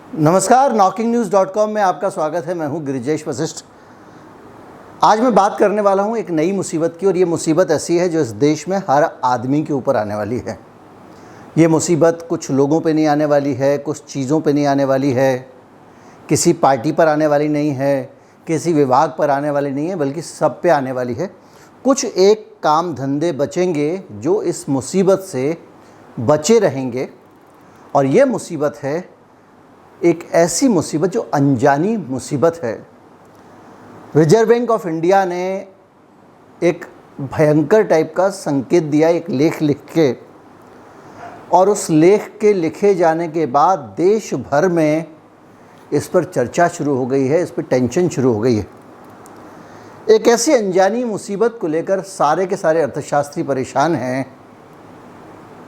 नमस्कार, knocking-news.com में आपका स्वागत है। मैं हूं गिरिजेश वशिष्ठ। आज मैं बात करने वाला हूं एक नई मुसीबत की, और ये मुसीबत ऐसी है जो इस देश में हर आदमी के ऊपर आने वाली है। ये मुसीबत कुछ लोगों पे नहीं आने वाली है, कुछ चीज़ों पे नहीं आने वाली है, किसी पार्टी पर आने वाली नहीं है, किसी विभाग पर आने वाली नहीं है, बल्कि सब पे आने वाली है। कुछ एक काम धंधे बचेंगे जो इस मुसीबत से बचे रहेंगे, और ये मुसीबत है एक ऐसी मुसीबत जो अनजानी मुसीबत है। रिजर्व बैंक ऑफ इंडिया ने एक भयंकर टाइप का संकेत दिया, एक लेख लिख के, और उस लेख के लिखे जाने के बाद देश भर में इस पर चर्चा शुरू हो गई है, इस पर टेंशन शुरू हो गई है। एक ऐसी अनजानी मुसीबत को लेकर सारे के सारे अर्थशास्त्री परेशान हैं,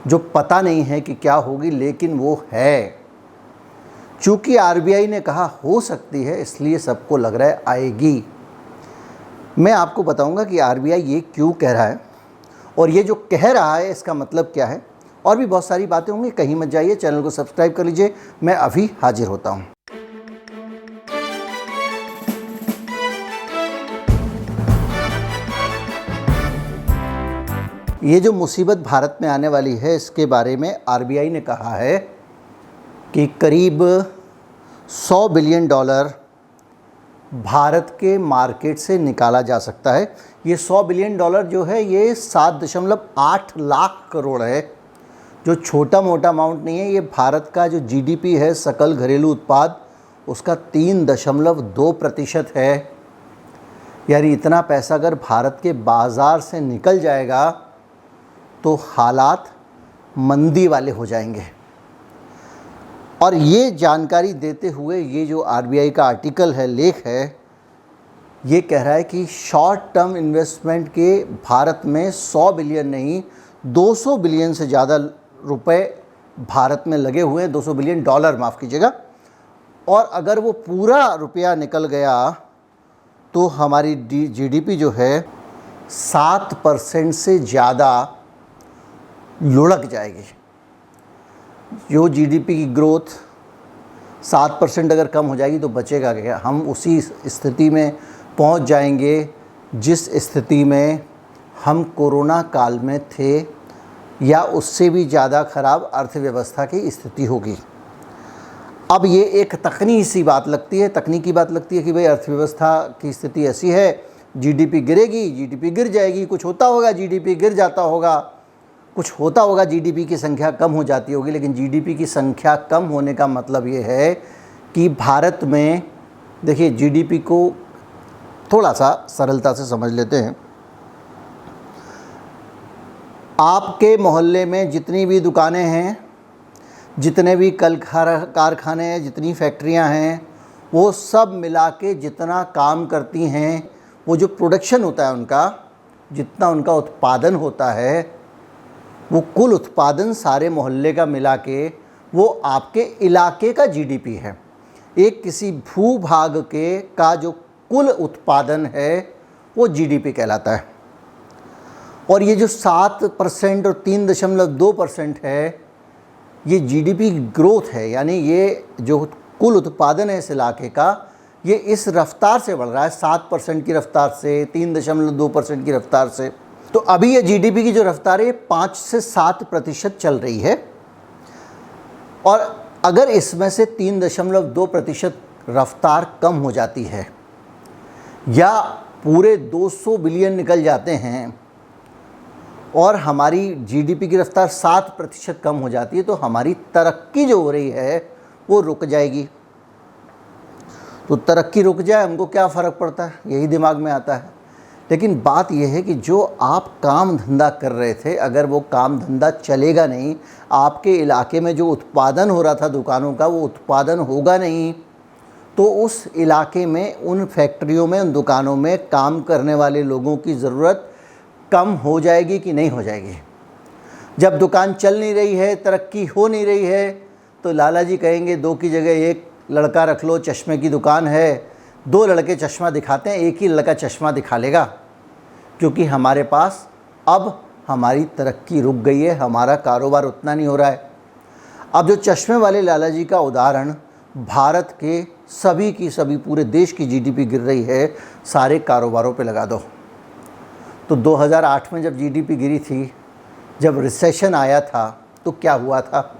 जो पता नहीं है कि क्या होगी, लेकिन वो है। चूँकि आरबीआई ने कहा हो सकती है, इसलिए सबको लग रहा है आएगी। मैं आपको बताऊंगा कि आरबीआई ये क्यों कह रहा है, और ये जो कह रहा है इसका मतलब क्या है, और भी बहुत सारी बातें होंगी। कहीं मत जाइए, चैनल को सब्सक्राइब कर लीजिए। मैं अभी हाजिर होता हूँ। ये जो मुसीबत भारत में आने वाली है, इसके बारे में आरबीआई ने कहा है कि करीब $100 बिलियन भारत के मार्केट से निकाला जा सकता है। ये $100 बिलियन जो है, ये 7.8 लाख करोड़ है, जो छोटा मोटा अमाउंट नहीं है। ये भारत का जो जीडीपी है, सकल घरेलू उत्पाद, उसका 3.2% है। यानी इतना पैसा अगर भारत के बाज़ार से निकल जाएगा तो हालात मंदी वाले हो जाएंगे। और ये जानकारी देते हुए ये जो आरबीआई का आर्टिकल है, लेख है, ये कह रहा है कि शॉर्ट टर्म इन्वेस्टमेंट के भारत में 100 बिलियन नहीं, 200 बिलियन से ज़्यादा रुपए भारत में लगे हुए हैं। $200 बिलियन, माफ़ कीजिएगा। और अगर वो पूरा रुपया निकल गया तो हमारी जीडीपी जो है 7% से ज़्यादा लुढ़क जाएगी। जो जीडीपी की ग्रोथ 7% अगर कम हो जाएगी तो बचेगा क्या? हम उसी स्थिति में पहुंच जाएंगे जिस स्थिति में हम कोरोना काल में थे, या उससे भी ज़्यादा ख़राब अर्थव्यवस्था की स्थिति होगी। अब ये एक तकनीकी बात लगती है कि भाई अर्थव्यवस्था की स्थिति ऐसी है, जीडीपी गिरेगी, जीडीपी गिर जाएगी, कुछ होता होगा, जीडीपी गिर जाता होगा, कुछ होता होगा, जीडीपी की संख्या कम हो जाती होगी। लेकिन जीडीपी की संख्या कम होने का मतलब ये है कि भारत में, देखिए, जीडीपी को थोड़ा सा सरलता से समझ लेते हैं। आपके मोहल्ले में जितनी भी दुकानें हैं, जितने भी कल कारखाने हैं, जितनी फैक्ट्रियां हैं, वो सब मिला के जितना काम करती हैं, वो जो प्रोडक्शन होता है उनका, जितना उनका उत्पादन होता है, वो कुल उत्पादन सारे मोहल्ले का मिला के वो आपके इलाके का जीडीपी है। एक किसी भूभाग के का जो कुल उत्पादन है वो जीडीपी कहलाता है। और ये जो 7% और 3.2% है, ये जीडीपी ग्रोथ है। यानी ये जो कुल उत्पादन है इस इलाके का, ये इस रफ्तार से बढ़ रहा है, 7% की रफ्तार से, 3.2% की रफ्तार से। तो अभी ये जीडीपी की जो रफ्तार है 5 से 7% चल रही है। और अगर इसमें से 3.2% रफ्तार कम हो जाती है, या पूरे 200 बिलियन निकल जाते हैं, और हमारी जीडीपी की रफ्तार 7% कम हो जाती है, तो हमारी तरक्की जो हो रही है वो रुक जाएगी। तो तरक्की रुक जाए, हमको क्या फ़र्क पड़ता है, यही दिमाग में आता है। लेकिन बात यह है कि जो आप काम धंधा कर रहे थे, अगर वो काम धंधा चलेगा नहीं, आपके इलाके में जो उत्पादन हो रहा था दुकानों का, वो उत्पादन होगा नहीं, तो उस इलाके में, उन फैक्ट्रियों में, उन दुकानों में काम करने वाले लोगों की ज़रूरत कम हो जाएगी कि नहीं हो जाएगी? जब दुकान चल नहीं रही है, तरक्की हो नहीं रही है, तो लाला जी कहेंगे 2 की जगह 1 लड़का रख लो, चश्मे की दुकान है, 2 लड़के चश्मा दिखाते हैं, 1 ही लड़का चश्मा दिखा लेगा, क्योंकि हमारे पास अब हमारी तरक्की रुक गई है, हमारा कारोबार उतना नहीं हो रहा है। अब जो चश्मे वाले लाला जी का उदाहरण, भारत के सभी की सभी पूरे देश की जीडीपी गिर रही है, सारे कारोबारों पे लगा दो। तो 2008 में जब जीडीपी गिरी थी, जब रिसेशन आया था, तो क्या हुआ था?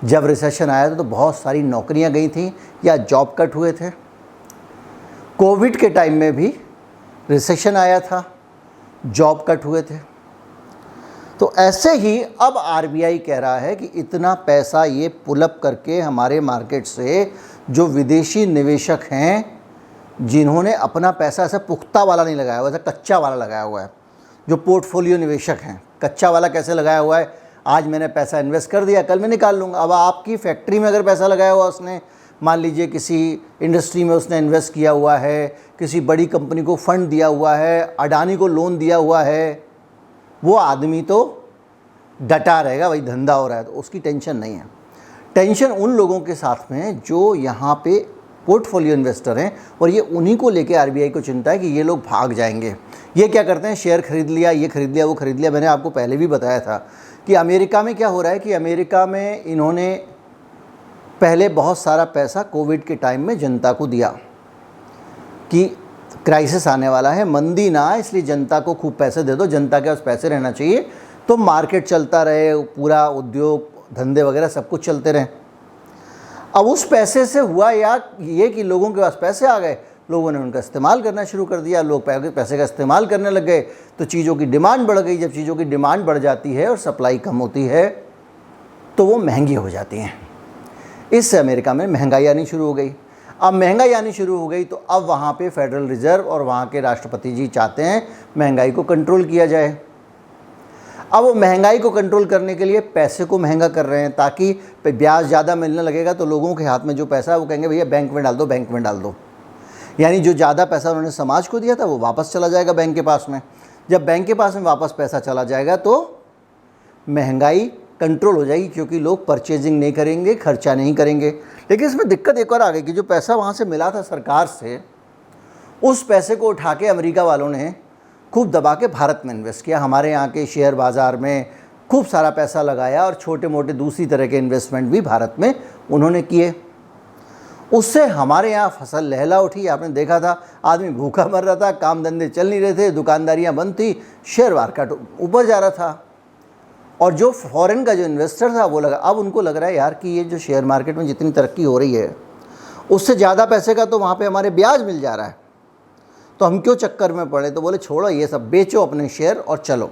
जब रिसेशन आया था तो बहुत सारी नौकरियां गई थी या जॉब कट हुए थे। कोविड के टाइम में भी रिसेशन आया था, जॉब कट हुए थे। तो ऐसे ही अब आरबीआई कह रहा है कि इतना पैसा ये पुलअप करके हमारे मार्केट से जो विदेशी निवेशक हैं, जिन्होंने अपना पैसा ऐसा पुख्ता वाला नहीं लगाया हुआ, ऐसा कच्चा वाला लगाया हुआ है, जो पोर्टफोलियो निवेशक हैं, कच्चा वाला कैसे लगाया हुआ है, आज मैंने पैसा इन्वेस्ट कर दिया, कल मैं निकाल लूँगा। अब आपकी फैक्ट्री में अगर पैसा लगाया हुआ उसने, मान लीजिए किसी इंडस्ट्री में उसने इन्वेस्ट किया हुआ है, किसी बड़ी कंपनी को फंड दिया हुआ है, अडानी को लोन दिया हुआ है, वो आदमी तो डटा रहेगा, वही धंधा हो रहा है, तो उसकी टेंशन नहीं है। टेंशन उन लोगों के साथ में जो यहाँ पे पोर्टफोलियो इन्वेस्टर हैं, और ये उन्हीं को लेके आरबीआई को चिंता है कि ये लोग भाग जाएंगे। ये क्या करते हैं, शेयर खरीद लिया, ये खरीद लिया, वो खरीद लिया। मैंने आपको पहले भी बताया था कि अमेरिका में क्या हो रहा है कि अमेरिका में इन्होंने पहले बहुत सारा पैसा कोविड के टाइम में जनता को दिया कि क्राइसिस आने वाला है, मंदी ना आए, इसलिए जनता को खूब पैसे दे दो, जनता के पास पैसे रहना चाहिए तो मार्केट चलता रहे, पूरा उद्योग धंधे वगैरह सब कुछ चलते रहें। अब उस पैसे से हुआ या ये कि लोगों के पास पैसे आ गए, लोगों ने उनका इस्तेमाल करना शुरू कर दिया, लोग पैसे का इस्तेमाल करने लग गए, तो चीज़ों की डिमांड बढ़ गई। जब चीज़ों की डिमांड बढ़ जाती है और सप्लाई कम होती है तो वो महंगी हो जाती हैं। इससे अमेरिका में महंगाई आनी शुरू हो गई। अब महंगाई आनी शुरू हो गई तो अब वहाँ पे फेडरल रिजर्व और वहाँ के राष्ट्रपति जी चाहते हैं महंगाई को कंट्रोल किया जाए। अब वो महंगाई को कंट्रोल करने के लिए पैसे को महंगा कर रहे हैं, ताकि ब्याज ज़्यादा मिलने लगेगा तो लोगों के हाथ में जो पैसा है वो कहेंगे भैया बैंक में डाल दो, बैंक में डाल दो। यानी जो ज़्यादा पैसा उन्होंने समाज को दिया था वो वापस चला जाएगा बैंक के पास में। जब बैंक के पास में वापस पैसा चला जाएगा तो महंगाई कंट्रोल हो जाएगी, क्योंकि लोग परचेजिंग नहीं करेंगे, खर्चा नहीं करेंगे। लेकिन इसमें दिक्कत एक और आ गई कि जो पैसा वहाँ से मिला था सरकार से, उस पैसे को उठा के अमेरिका वालों ने खूब दबा के भारत में इन्वेस्ट किया। हमारे यहाँ के शेयर बाज़ार में खूब सारा पैसा लगाया और छोटे मोटे दूसरी तरह के इन्वेस्टमेंट भी भारत में उन्होंने किए। उससे हमारे यहाँ फसल लहला उठी। आपने देखा था आदमी भूखा मर रहा था, काम धंधे चल नहीं रहे थे, दुकानदारियाँ बंद थी, शेयर मार्केट ऊपर जा रहा था। और जो फॉरेन का जो इन्वेस्टर था वो लगा, अब उनको लग रहा है यार कि ये जो शेयर मार्केट में जितनी तरक्की हो रही है उससे ज़्यादा पैसे का तो वहाँ पे हमारे ब्याज मिल जा रहा है, तो हम क्यों चक्कर में पड़े। तो बोले छोड़ो ये सब, बेचो अपने शेयर और चलो।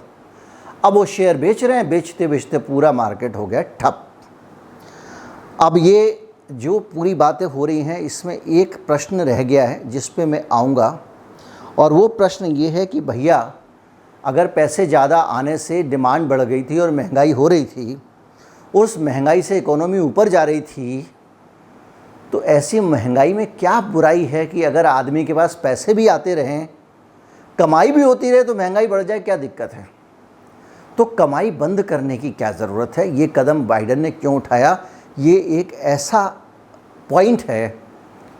अब वो शेयर बेच रहे हैं, बेचते बेचते पूरा मार्केट हो गया ठप। अब ये जो पूरी बातें हो रही हैं इसमें एक प्रश्न रह गया है जिस पे मैं आऊँगा, और वो प्रश्न ये है कि भैया अगर पैसे ज़्यादा आने से डिमांड बढ़ गई थी और महंगाई हो रही थी, उस महंगाई से इकोनॉमी ऊपर जा रही थी, तो ऐसी महंगाई में क्या बुराई है कि अगर आदमी के पास पैसे भी आते रहें, कमाई भी होती रहे, तो महंगाई बढ़ जाए, क्या दिक्कत है। तो कमाई बंद करने की क्या ज़रूरत है, ये कदम बाइडेन ने क्यों उठाया, ये एक ऐसा पॉइंट है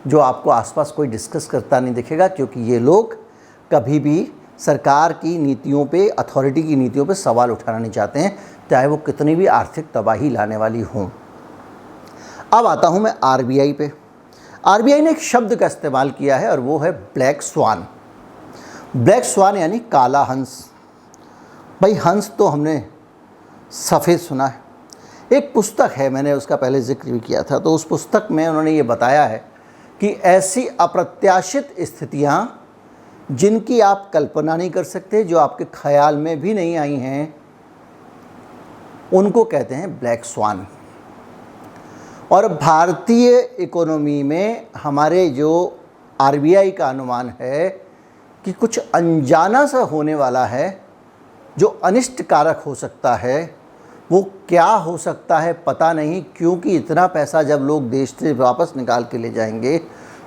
जो आपको आसपास कोई डिस्कस करता नहीं दिखेगा, क्योंकि ये लोग कभी भी सरकार की नीतियों पे, अथॉरिटी की नीतियों पे सवाल उठाना नहीं चाहते हैं, चाहे वो कितनी भी आर्थिक तबाही लाने वाली हों। अब आता हूँ मैं आरबीआई पे। आरबीआई ने एक शब्द का इस्तेमाल किया है और वो है ब्लैक स्वान। ब्लैक स्वान यानी काला हंस। भाई हंस तो हमने सफ़ेद सुना है। एक पुस्तक है, मैंने उसका पहले जिक्र भी किया था, तो उस पुस्तक में उन्होंने ये बताया है कि ऐसी अप्रत्याशित स्थितियाँ जिनकी आप कल्पना नहीं कर सकते, जो आपके ख्याल में भी नहीं आई हैं, उनको कहते हैं ब्लैक स्वान। और भारतीय इकोनॉमी में हमारे जो आरबीआई का अनुमान है कि कुछ अनजाना सा होने वाला है जो अनिष्ट कारक हो सकता है। वो क्या हो सकता है पता नहीं, क्योंकि इतना पैसा जब लोग देश से वापस निकाल के ले जाएंगे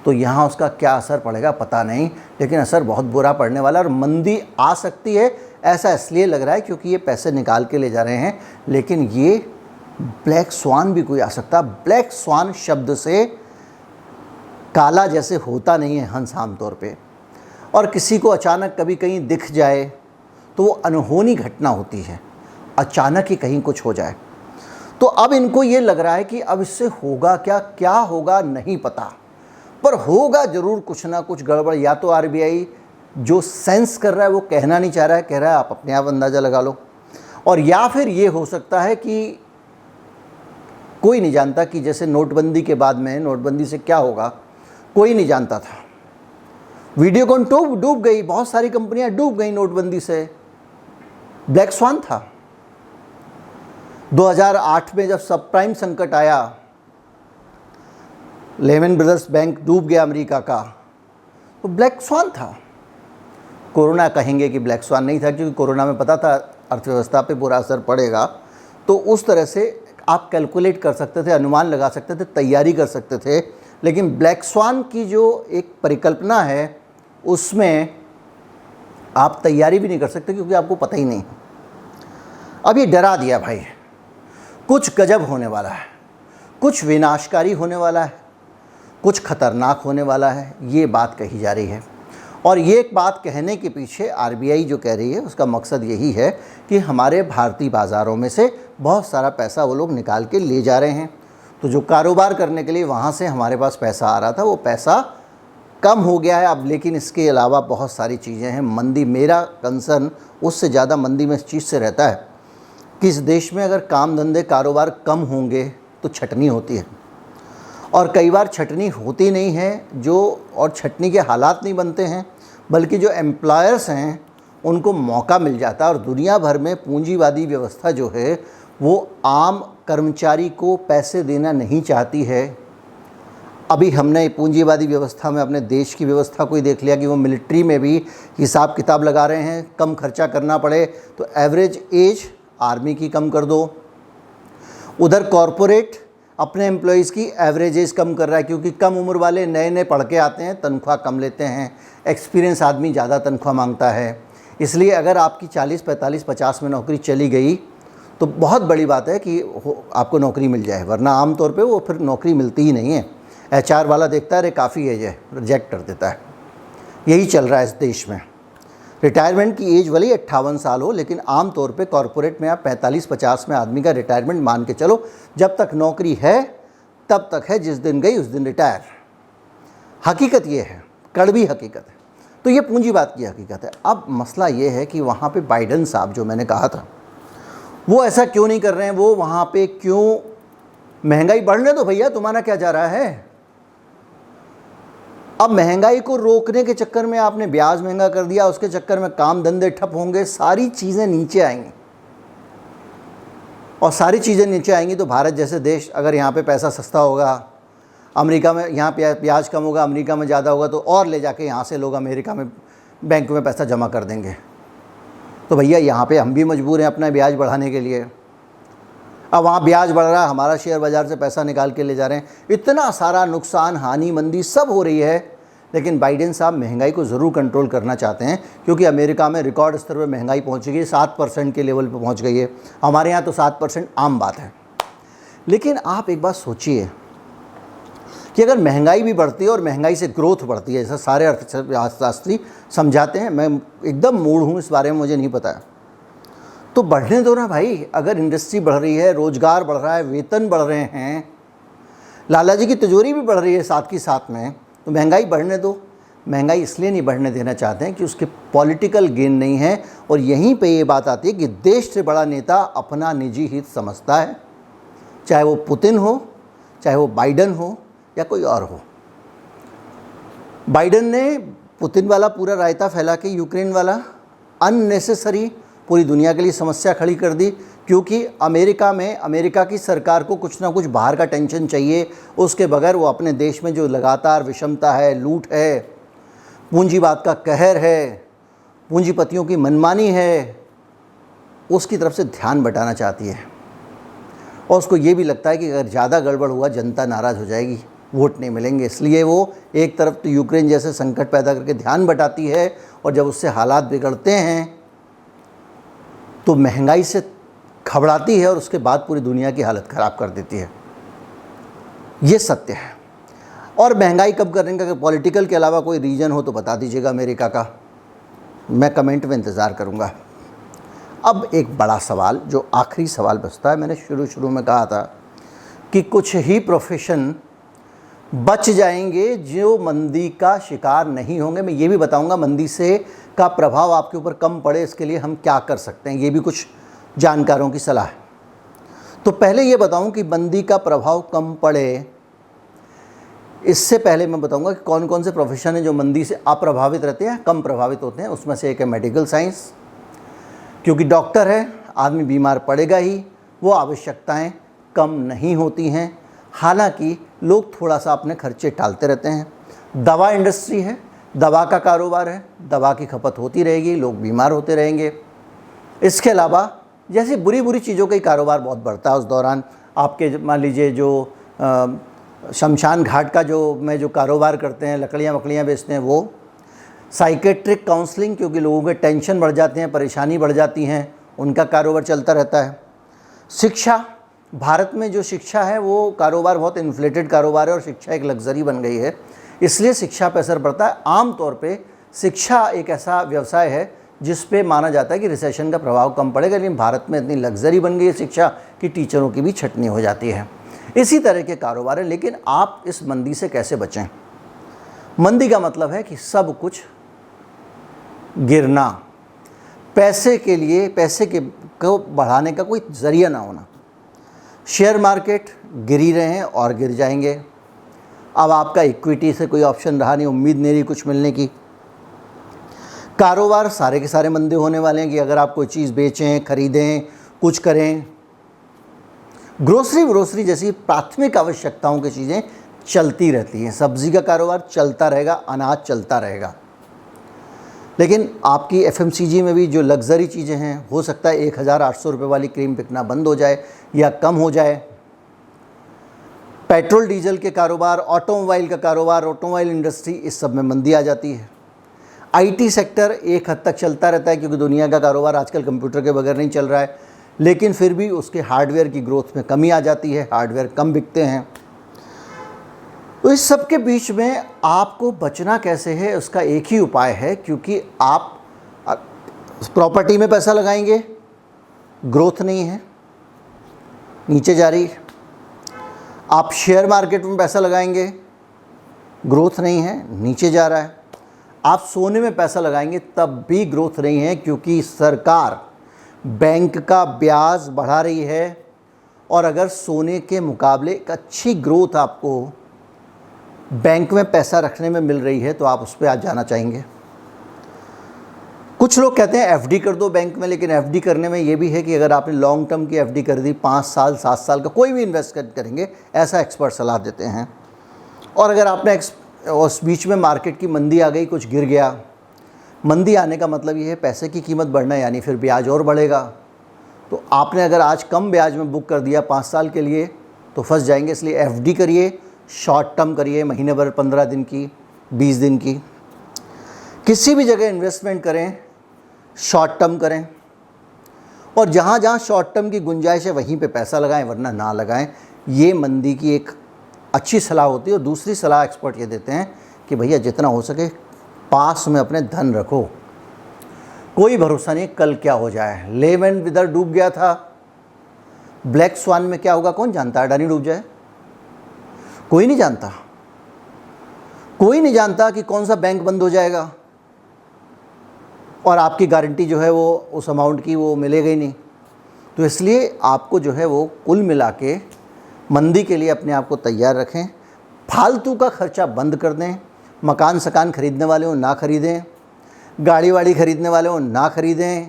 तो यहाँ उसका क्या असर पड़ेगा पता नहीं, लेकिन असर बहुत बुरा पड़ने वाला है। और मंदी आ सकती है, ऐसा इसलिए लग रहा है क्योंकि ये पैसे निकाल के ले जा रहे हैं, लेकिन ये ब्लैक स्वान भी कोई आ सकता। ब्लैक स्वान शब्द से काला जैसे होता नहीं है हंस आमतौर पे, और किसी को अचानक कभी कहीं दिख जाए तो वो अनहोनी घटना होती है, अचानक ही कहीं कुछ हो जाए। तो अब इनको ये लग रहा है कि अब इससे होगा क्या, क्या होगा नहीं पता, पर होगा ज़रूर कुछ ना कुछ गड़बड़। या तो आरबीआई जो सेंस कर रहा है वो कहना नहीं चाह रहा है, कह रहा है आप अपने आप अंदाज़ा लगा लो, और या फिर ये हो सकता है कि कोई नहीं जानता कि जैसे नोटबंदी के बाद में, नोटबंदी से क्या होगा कोई नहीं जानता था। वीडियोकॉन डूब गई, बहुत सारी कंपनियां डूब गई नोटबंदी से, ब्लैक स्वान था। 2008 में जब सब प्राइम संकट आया, लेमन ब्रदर्स बैंक डूब गया अमेरिका का, तो ब्लैक स्वान था। कोरोना कहेंगे कि ब्लैक स्वान नहीं था, क्योंकि कोरोना में पता था अर्थव्यवस्था पे बुरा असर पड़ेगा, तो उस तरह से आप कैलकुलेट कर सकते थे, अनुमान लगा सकते थे, तैयारी कर सकते थे। लेकिन ब्लैक स्वान की जो एक परिकल्पना है उसमें आप तैयारी भी नहीं कर सकते, क्योंकि आपको पता ही नहीं। अब ये डरा दिया भाई, कुछ गजब होने वाला है, कुछ विनाशकारी होने वाला है, कुछ खतरनाक होने वाला है, ये बात कही जा रही है। और ये एक बात कहने के पीछे आरबीआई जो कह रही है उसका मकसद यही है कि हमारे भारतीय बाज़ारों में से बहुत सारा पैसा वो लोग निकाल के ले जा रहे हैं। तो जो कारोबार करने के लिए वहाँ से हमारे पास पैसा आ रहा था वो पैसा कम हो गया है अब। लेकिन इसके अलावा बहुत सारी चीज़ें हैं। मंदी, मेरा कंसर्न उससे ज़्यादा मंदी में इस चीज़ से रहता है कि इस देश में अगर काम धंधे कारोबार कम होंगे तो छटनी होती है, और कई बार छटनी होती नहीं है और छटनी के हालात नहीं बनते हैं, बल्कि जो एम्प्लॉयर्स हैं उनको मौका मिल जाता है। और दुनिया भर में पूंजीवादी व्यवस्था जो है वो आम कर्मचारी को पैसे देना नहीं चाहती है। अभी हमने पूंजीवादी व्यवस्था में अपने देश की व्यवस्था को ही देख लिया कि वो मिलिट्री में भी हिसाब किताब लगा रहे हैं, कम खर्चा करना पड़े तो एवरेज एज आर्मी की कम कर दो। उधर कॉरपोरेट अपने एम्प्लॉयज़ की एवरेज एज कम कर रहा है, क्योंकि कम उम्र वाले नए नए पढ़ के आते हैं, तनख्वाह कम लेते हैं, एक्सपीरियंस आदमी ज़्यादा तनख्वाह मांगता है। इसलिए अगर आपकी 40, 45, 50 में नौकरी चली गई तो बहुत बड़ी बात है कि आपको नौकरी मिल जाए, वरना आमतौर पे वो फिर नौकरी मिलती ही नहीं है। एचआर वाला देखता है अरे काफ़ी एज है, रिजेक्ट कर देता है। यही चल रहा है इस देश में। रिटायरमेंट की एज भले 58 साल हो, लेकिन आम तौर पे कॉरपोरेट में आप 45-50 में आदमी का रिटायरमेंट मान के चलो। जब तक नौकरी है तब तक है, जिस दिन गई उस दिन रिटायर। हकीकत ये है, कड़वी हकीकत है। तो ये पूंजीवाद की हकीकत है। अब मसला ये है कि वहाँ पे बाइडेन साहब जो मैंने कहा था वो ऐसा क्यों नहीं कर रहे हैं, वो वहाँ पे क्यों, महंगाई बढ़ने दो भैया, तुम्हारा क्या जा रहा है। अब महंगाई को रोकने के चक्कर में आपने ब्याज महंगा कर दिया, उसके चक्कर में काम धंधे ठप होंगे, सारी चीज़ें नीचे आएंगी। और सारी चीज़ें नीचे आएंगी तो भारत जैसे देश, अगर यहाँ पे पैसा सस्ता होगा, अमेरिका में यहाँ ब्याज कम होगा, अमेरिका में ज़्यादा होगा, तो और ले जाके यहाँ से लोग अमेरिका में बैंक में पैसा जमा कर देंगे। तो भैया यहाँ पे हम भी मजबूर हैं अपना ब्याज बढ़ाने के लिए। अब वहाँ ब्याज बढ़ रहा है, हमारा शेयर बाज़ार से पैसा निकाल के ले जा रहे हैं, इतना सारा नुकसान, हानि, मंदी सब हो रही है। लेकिन बाइडेन साहब महंगाई को ज़रूर कंट्रोल करना चाहते हैं, क्योंकि अमेरिका में रिकॉर्ड स्तर पर महंगाई पहुँच गई है, 7% के लेवल पर पहुँच गई है। हमारे यहाँ तो 7% आम बात है। लेकिन आप एक बात सोचिए कि अगर महंगाई भी बढ़ती है और महंगाई से ग्रोथ बढ़ती है, जैसा सारे अर्थशास्त्री समझाते हैं, मैं एकदम मूड हूँ इस बारे में, मुझे नहीं पता है, तो बढ़ने दो ना भाई। अगर इंडस्ट्री बढ़ रही है, रोज़गार बढ़ रहा है, वेतन बढ़ रहे हैं, लाला जी की तिजोरी भी बढ़ रही है साथ की साथ में, तो महंगाई बढ़ने दो। महंगाई इसलिए नहीं बढ़ने देना चाहते हैं कि उसके पॉलिटिकल गेन नहीं है। और यहीं पे ये बात आती है कि देश से बड़ा नेता अपना निजी हित समझता है, चाहे वो पुतिन हो, चाहे वो बाइडेन हो या कोई और हो। बाइडेन ने पुतिन वाला पूरा रायता फैला के यूक्रेन वाला अननेसेसरी पूरी दुनिया के लिए समस्या खड़ी कर दी, क्योंकि अमेरिका की सरकार को कुछ ना कुछ बाहर का टेंशन चाहिए। उसके बगैर वो अपने देश में जो लगातार विषमता है, लूट है, पूंजीवाद का कहर है, पूंजीपतियों की मनमानी है, उसकी तरफ से ध्यान बटाना चाहती है। और उसको ये भी लगता है कि अगर ज़्यादा गड़बड़ हुआ जनता नाराज़ हो जाएगी, वोट नहीं मिलेंगे। इसलिए वो एक तरफ तो यूक्रेन जैसे संकट पैदा करके ध्यान बटाती है, और जब उससे हालात बिगड़ते हैं तो महंगाई से घबराती है, और उसके बाद पूरी दुनिया की हालत ख़राब कर देती है। ये सत्य है। और महंगाई कब करेंगे, अगर पॉलिटिकल के अलावा कोई रीज़न हो तो बता दीजिएगा अमेरिका का, मैं कमेंट में इंतज़ार करूँगा। अब एक बड़ा सवाल, जो आखिरी सवाल बचता है, मैंने शुरू में कहा था कि कुछ ही प्रोफेशन बच जाएंगे जो मंदी का शिकार नहीं होंगे। मैं ये भी बताऊंगा मंदी से का प्रभाव आपके ऊपर कम पड़े, इसके लिए हम क्या कर सकते हैं, ये भी कुछ जानकारों की सलाह है। तो पहले ये बताऊं कि मंदी का प्रभाव कम पड़े, इससे पहले मैं बताऊंगा कि कौन कौन से प्रोफेशन हैं जो मंदी से अप्रभावित रहते हैं, कम प्रभावित होते हैं। उसमें से एक है मेडिकल साइंस, क्योंकि डॉक्टर है, आदमी बीमार पड़ेगा ही, वो आवश्यकताएं कम नहीं होती हैं। हालांकि लोग थोड़ा सा अपने खर्चे टालते रहते हैं। दवा इंडस्ट्री है, दवा का कारोबार है, दवा की खपत होती रहेगी, लोग बीमार होते रहेंगे। इसके अलावा जैसे बुरी बुरी चीज़ों का ही कारोबार बहुत बढ़ता है उस दौरान। आपके मान लीजिए जो शमशान घाट का जो कारोबार करते हैं, लकड़ियाँ वकड़ियाँ बेचते हैं, वो साइकेट्रिक काउंसलिंग, क्योंकि लोगों के टेंशन बढ़ जाते हैं, परेशानी बढ़ जाती हैं, उनका कारोबार चलता रहता है। शिक्षा, भारत में जो शिक्षा है वो कारोबार बहुत इन्फ्लेटेड कारोबार है और शिक्षा एक लग्जरी बन गई है, इसलिए शिक्षा पर असर पड़ता है। आम तौर पे शिक्षा एक ऐसा व्यवसाय है जिस पे माना जाता है कि रिसेशन का प्रभाव कम पड़ेगा, लेकिन भारत में इतनी लग्जरी बन गई है शिक्षा कि टीचरों की भी छटनी हो जाती है। इसी तरह के कारोबार है। लेकिन आप इस मंदी से कैसे बचें? मंदी का मतलब है कि सब कुछ गिरना, पैसे को बढ़ाने का कोई ज़रिया ना होना। शेयर मार्केट गिर ही रहे हैं और गिर जाएंगे। अब आपका इक्विटी से कोई ऑप्शन रहा नहीं, उम्मीद नहीं रही कुछ मिलने की। कारोबार सारे के सारे मंदे होने वाले हैं कि अगर आप कोई चीज़ बेचें, खरीदें, कुछ करें। ग्रोसरी जैसी प्राथमिक आवश्यकताओं की चीज़ें चलती रहती हैं। सब्ज़ी का कारोबार चलता रहेगा, अनाज चलता रहेगा। लेकिन आपकी एफएमसीजी में भी जो लग्जरी चीज़ें हैं, हो सकता है 1800 रुपये वाली क्रीम बिकना बंद हो जाए या कम हो जाए। पेट्रोल डीजल के कारोबार, ऑटोमोबाइल का कारोबार, ऑटोमोबाइल इंडस्ट्री, इस सब में मंदी आ जाती है। आईटी सेक्टर एक हद तक चलता रहता है क्योंकि दुनिया का कारोबार आजकल कंप्यूटर के बगैर नहीं चल रहा है, लेकिन फिर भी उसके हार्डवेयर की ग्रोथ में कमी आ जाती है, हार्डवेयर कम बिकते हैं। तो इस सब के बीच में आपको बचना कैसे है, उसका एक ही उपाय है, क्योंकि आप प्रॉपर्टी में पैसा लगाएंगे, ग्रोथ नहीं है, नीचे जा रही है। आप शेयर मार्केट में पैसा लगाएंगे, ग्रोथ नहीं है, नीचे जा रहा है। आप सोने में पैसा लगाएंगे तब भी ग्रोथ नहीं है, क्योंकि सरकार बैंक का ब्याज बढ़ा रही है। और अगर सोने के मुकाबले एक अच्छी ग्रोथ आपको बैंक में पैसा रखने में मिल रही है तो आप उस पर आज जाना चाहेंगे। कुछ लोग कहते हैं एफडी कर दो बैंक में, लेकिन एफडी करने में ये भी है कि अगर आपने लॉन्ग टर्म की एफडी कर दी, 5 साल 7 साल का कोई भी इन्वेस्ट करेंगे, ऐसा एक्सपर्ट सलाह देते हैं। और अगर आपने उस बीच में मार्केट की मंदी आ गई, कुछ गिर गया, मंदी आने का मतलब ये है पैसे की कीमत बढ़ना, यानी फिर ब्याज और बढ़ेगा। तो आपने अगर आज कम ब्याज में बुक कर दिया 5 साल के लिए तो फंस जाएंगे। इसलिए एफडी करिए, शॉर्ट टर्म करिए, महीने भर, 15 दिन की, 20 दिन की। किसी भी जगह इन्वेस्टमेंट करें, शॉर्ट टर्म करें, और जहाँ जहाँ शॉर्ट टर्म की गुंजाइश है वहीं पे पैसा लगाएं, वरना ना लगाएं। ये मंदी की एक अच्छी सलाह होती है। और दूसरी सलाह एक्सपर्ट ये देते हैं कि भैया जितना हो सके पास में अपने धन रखो, कोई भरोसा नहीं कल क्या हो जाए। लेमन ब्रदर डूब गया था, ब्लैक स्वान में क्या होगा कौन जानता है? अडानी डूब जाए, कोई नहीं जानता। कोई नहीं जानता कि कौन सा बैंक बंद हो जाएगा और आपकी गारंटी जो है वो उस अमाउंट की वो मिलेगा ही नहीं। तो इसलिए आपको जो है वो कुल मिला के मंदी के लिए अपने आप को तैयार रखें। फालतू का खर्चा बंद कर दें। मकान सकान खरीदने वाले हो ना खरीदें, गाड़ी वाड़ी खरीदने वाले हो ना खरीदें,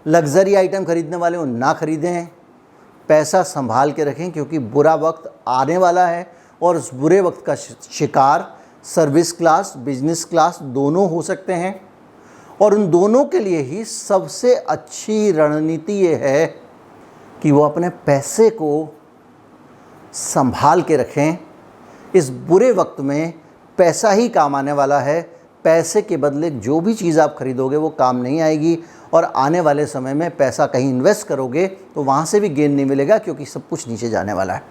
लग्जरी आइटम खरीदने वाले हो ना खरीदें। पैसा संभाल के रखें, क्योंकि बुरा वक्त आने वाला है और उस बुरे वक्त का शिकार सर्विस क्लास, बिजनेस क्लास दोनों हो सकते हैं। और उन दोनों के लिए ही सबसे अच्छी रणनीति ये है कि वो अपने पैसे को संभाल के रखें। इस बुरे वक्त में पैसा ही काम आने वाला है। पैसे के बदले जो भी चीज़ आप खरीदोगे वो काम नहीं आएगी, और आने वाले समय में पैसा कहीं इन्वेस्ट करोगे तो वहाँ से भी गेन नहीं मिलेगा, क्योंकि सब कुछ नीचे जाने वाला है।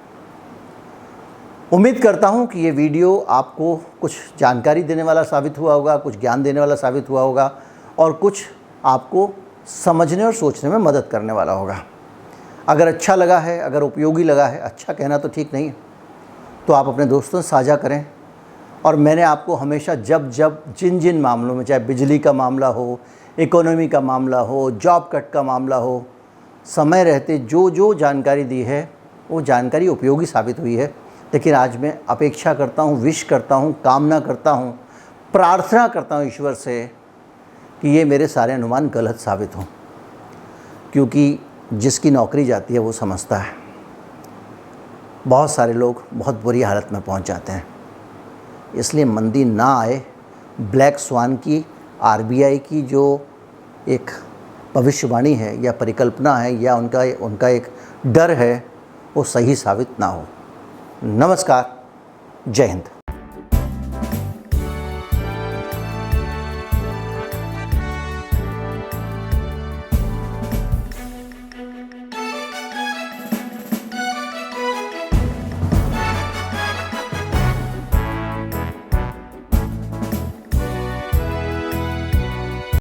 उम्मीद करता हूँ कि ये वीडियो आपको कुछ जानकारी देने वाला साबित हुआ होगा, कुछ ज्ञान देने वाला साबित हुआ होगा, और कुछ आपको समझने और सोचने में मदद करने वाला होगा। अगर अच्छा लगा है, अगर उपयोगी लगा है, अच्छा कहना तो ठीक नहीं है, तो आप अपने दोस्तों से साझा करें। और मैंने आपको हमेशा जब जब जिन जिन मामलों में, चाहे बिजली का मामला हो, इकोनॉमी का मामला हो, जॉब कट का मामला हो, समय रहते जो जो जानकारी दी है वो जानकारी उपयोगी साबित हुई है। लेकिन आज मैं अपेक्षा करता हूँ, विश करता हूँ, कामना करता हूँ, प्रार्थना करता हूँ ईश्वर से कि ये मेरे सारे अनुमान गलत साबित हों, क्योंकि जिसकी नौकरी जाती है वो समझता है। बहुत सारे लोग बहुत बुरी हालत में पहुंच जाते हैं, इसलिए मंदी ना आए। ब्लैक स्वान की, आरबीआई की जो एक भविष्यवाणी है या परिकल्पना है या उनका एक डर है, वो सही साबित ना हो। नमस्कार, जय हिंद।